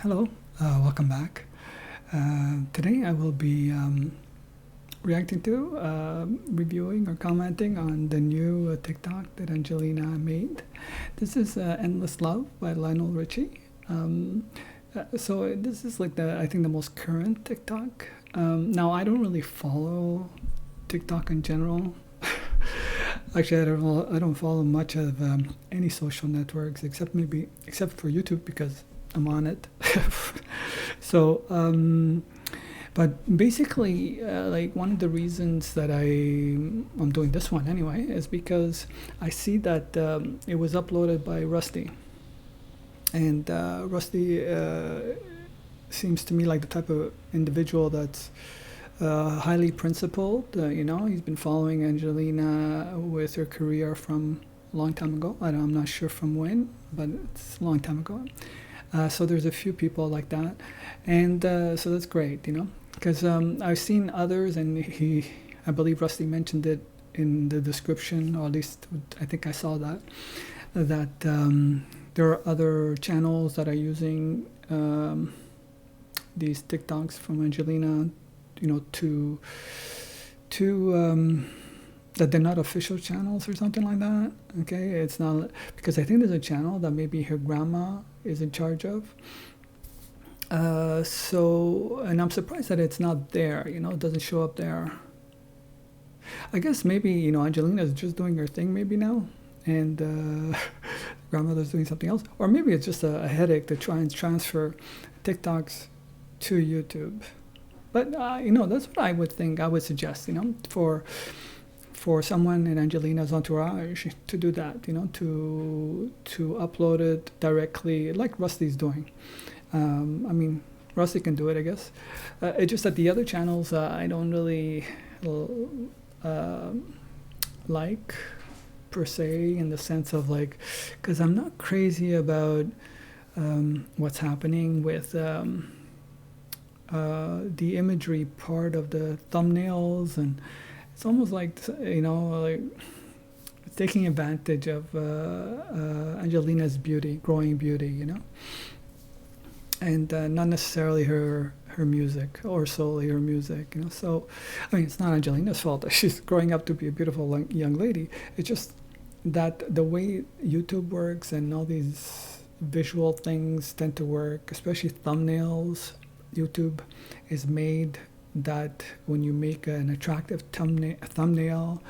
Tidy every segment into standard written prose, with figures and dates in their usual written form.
Hello, welcome back. Today I will be reacting to, reviewing, or commenting on the new TikTok that Angelina made. This is Endless Love by Lionel Richie. So this is like I think the most current TikTok. Now I don't really follow TikTok in general. Actually, I don't follow much of any social networks except for YouTube because I'm on it. So, but basically, like one of the reasons that I'm doing this one anyway is because I see that it was uploaded by Rusty, and Rusty seems to me like the type of individual that's highly principled. He's been following Angelina with her career from a long time ago. I'm not sure from when, but it's a long time ago. So there's a few people like that, and so that's great, because I've seen others, and I believe Rusty mentioned it in the description, or at least I think I saw that there are other channels that are using these TikToks from Angelina, to that they're not official channels or something like that. Okay, it's not, because I think there's a channel that maybe her grandma is in charge of. And I'm surprised that it's not there. It doesn't show up there. I guess maybe Angelina is just doing her thing maybe now, and grandmother's doing something else, or maybe it's just a headache to try and transfer TikToks to YouTube. But that's what I would think. I would suggest, for someone in Angelina's entourage to do that, to upload it directly, like Rusty's doing. Rusty can do it, I guess. It's just that the other channels I don't really like per se, in the sense of because I'm not crazy about what's happening with the imagery part of the thumbnails, and it's almost like taking advantage of Angelina's beauty, growing beauty, and not necessarily her music, or solely her music, So, it's not Angelina's fault that she's growing up to be a beautiful young lady. It's just that the way YouTube works and all these visual things tend to work, especially thumbnails. YouTube is made that when you make an attractive thumbnail,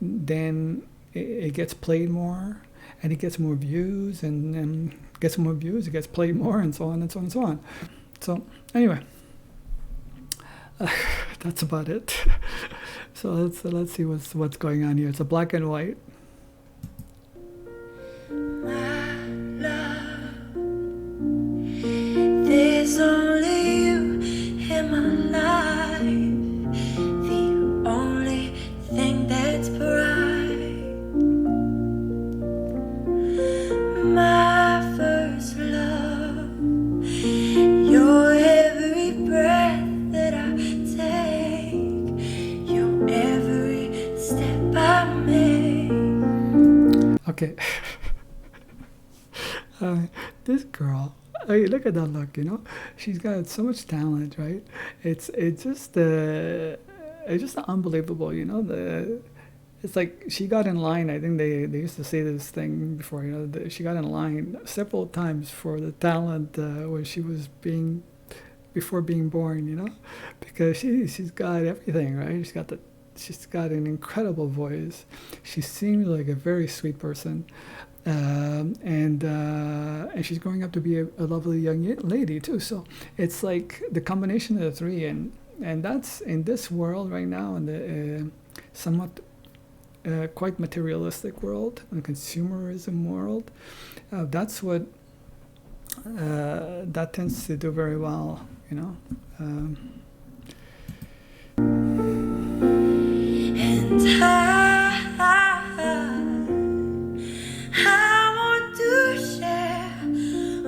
then it gets played more, and it gets more views, and then gets more views, it gets played more, and so on and so on and so on. So anyway, that's about it. So let's see what's going on here. It's a black and white. There's only you in my life, the only thing that's bright. My first love, your every breath that I take, your every step I make. Okay. This girl, look at that look, she's got so much talent, right? It's just unbelievable, it's like she got in line. I think they used to say this thing before, she got in line several times for the talent when she was before being born, because she's got everything, right? She's got an incredible voice. She seems like a very sweet person. And she's growing up to be a lovely young lady too. So it's like the combination of the three, and that's in this world right now, in the somewhat quite materialistic world and consumerism world. That's what that tends to do very well, And I want to share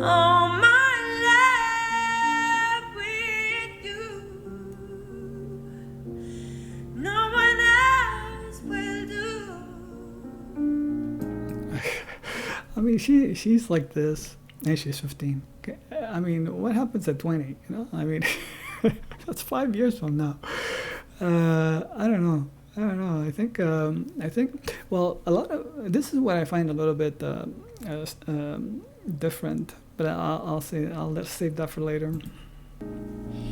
all my life with you. No one else will do. she's like this and she's 15. Okay. I mean, what happens at 20? You know, I mean, that's 5 years from now. I don't know. I don't know. I think. Well, a lot of this is what I find a little bit different. But let's save that for later.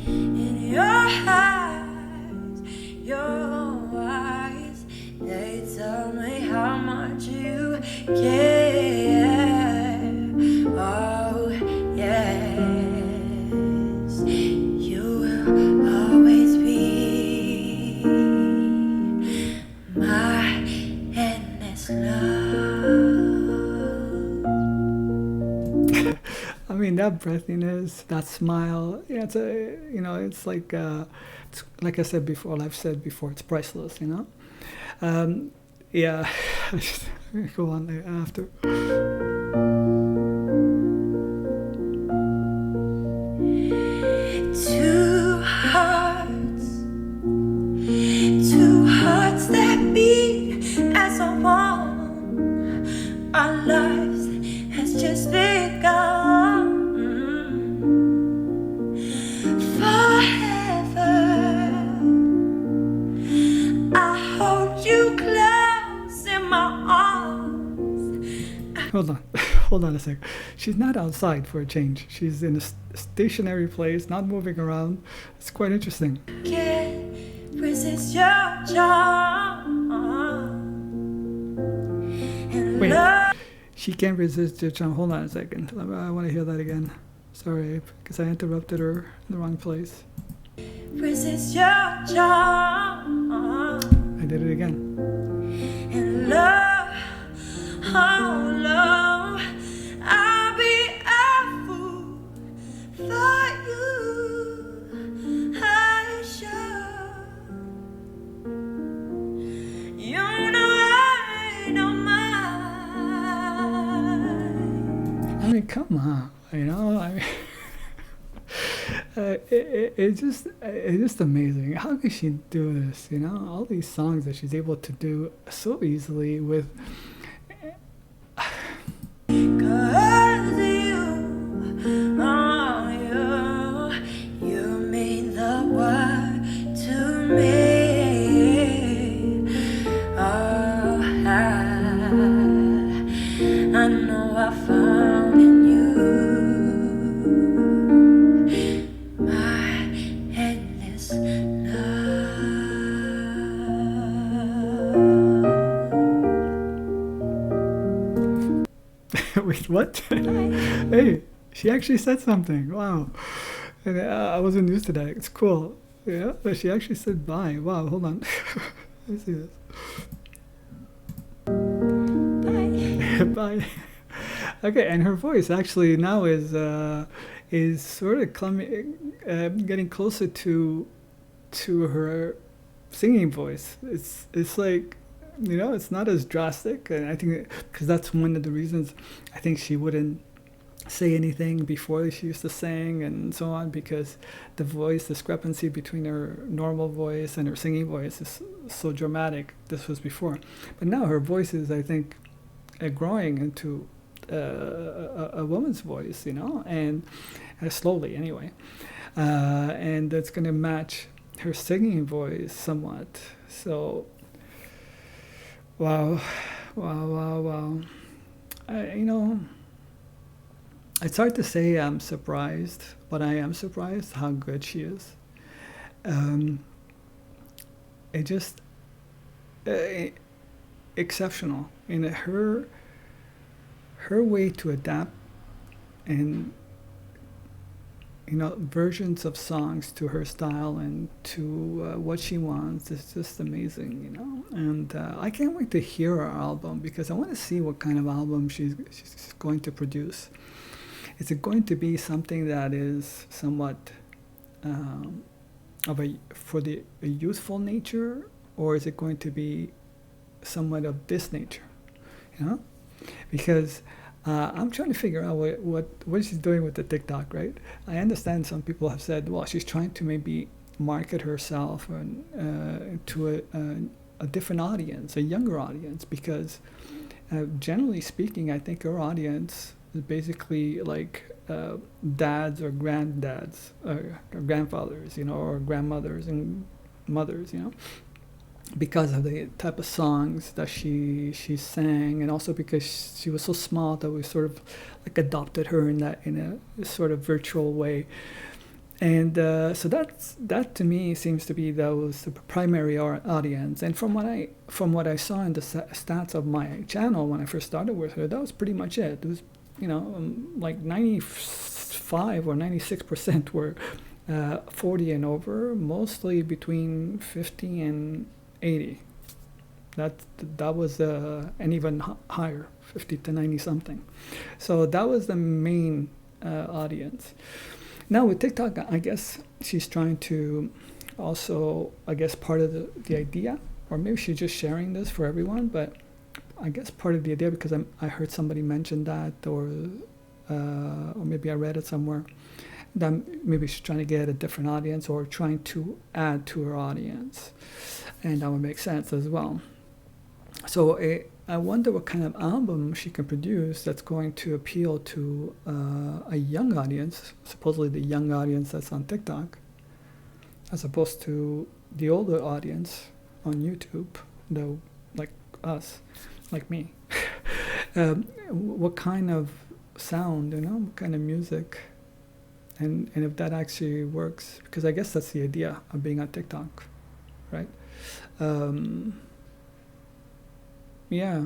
In your eyes, they tell me how much you care. Oh, yes, you will always be my endless love. I mean, that breathiness, that smile. Yeah, it's like I said before. I've said before, it's priceless. You know. Yeah. Go on after. Two hearts that beat as a one. Our lives has just begun. Forever, I hold you close in my arms. Hold on a sec. She's not outside for a change. She's in a stationary place, not moving around. It's quite interesting. Can't resist your charm. And Wait, love. she can't resist your charm. Hold on a second. I want to hear that again. Sorry, because I interrupted her in the wrong place. Resist your charm. I did it again. And love, oh love, I'll be a fool for you. I sure, you know I don't mind. I mean, come on. You know, I mean, it's just amazing. How can she do this? You know, all these songs that she's able to do so easily with. 'Cause you mean the world to me. Oh, I know I found in you my endless love. Wait, what? Hey, she actually said something. Wow. And I wasn't used to that. It's cool. Yeah, but she actually said bye. Wow, hold on. Let me see this. Bye. Bye. Okay, and her voice actually now is sort of getting closer to her singing voice. It's like, you know, it's not as drastic, and I think because that's one of the reasons I think she wouldn't say anything before she used to sing and so on, because the voice discrepancy between her normal voice and her singing voice is so dramatic. This was before, but now her voice is, I think, growing into a woman's voice, you know, and slowly anyway, and it's going to match her singing voice somewhat. So wow. You know, it's hard to say I'm surprised, but I am surprised how good she is. It just exceptional in her way to adapt and, you know, versions of songs to her style and to what she wants is just amazing, you know. And I can't wait to hear her album, because I want to see what kind of album she's going to produce. Is it going to be something that is somewhat of a youthful nature, or is it going to be somewhat of this nature, you know? Because I'm trying to figure out what she's doing with the TikTok, right? I understand some people have said, well, she's trying to maybe market herself to a different audience, a younger audience, because generally speaking, I think her audience is basically like dads or granddads, or grandfathers, or grandmothers and mothers, because of the type of songs that she sang, and also because she was so small that we sort of like adopted her in a sort of virtual way. And so that to me seems to be that was the primary audience. And from what I saw in the stats of my channel when I first started with her, that was pretty much it. It was like 95 or 96% were 40 and over, mostly between 50 and 80. That was and even higher, 50 to 90 something. So that was the main audience. Now with TikTok, I guess she's trying to also, I guess part of the idea, or maybe she's just sharing this for everyone, but I guess part of the idea, because I heard somebody mention that, or maybe I read it somewhere, that maybe she's trying to get a different audience or trying to add to her audience. And that would make sense as well. So I wonder what kind of album she can produce that's going to appeal to a young audience, supposedly the young audience that's on TikTok, as opposed to the older audience on YouTube, though, like us, like me. What kind of sound, what kind of music, and if that actually works, because I guess that's the idea of being on TikTok, right? Yeah.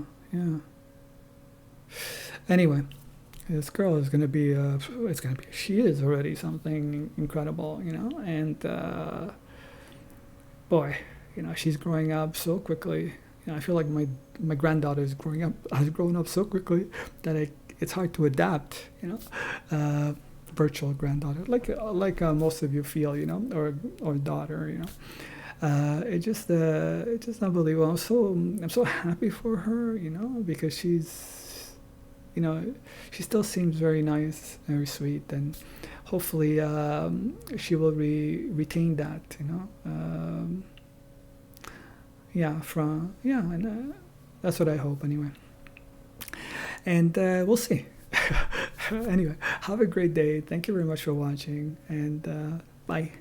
Anyway, this girl is going to be, she is already something incredible, and boy, she's growing up so quickly. I feel like my granddaughter has grown up so quickly that it's hard to adapt, virtual granddaughter, like most of you feel, or daughter, it's just unbelievable. I'm so happy for her, because she's, she still seems very nice, very sweet, and hopefully she will retain that, and that's what I hope anyway. And we'll see. Anyway, have a great day. Thank you very much for watching, and bye.